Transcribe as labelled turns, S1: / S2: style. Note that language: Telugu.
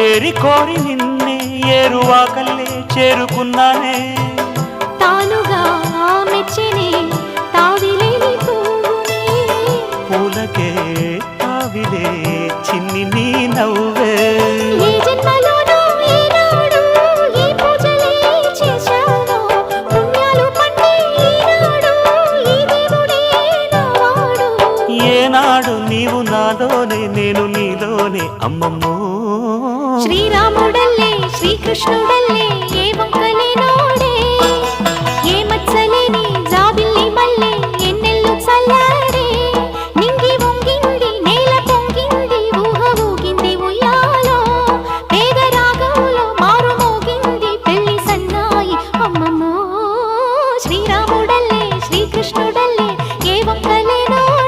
S1: ఏరి కోరి నిన్నే ఏరువాకల్లే చేరుకున్నానే
S2: తానుగా మెచ్చినే తావిలేని పువ్వునే
S1: పూలకే తావిలే చిన్ని నీ నవ్వే
S2: ఏ జన్మలోనో ఈనాడు ఈ పూజలే చేశాను పుణ్యాలు పండే ఈనాడు ఈ దేవుడే నావాడు
S1: ఏనాడు నీవు నాలోనే నేను నీలోనే అమ్మమ్మో
S2: శ్రీరాముడల్లే శ్రీకృష్ణుడల్లే ఏ వంక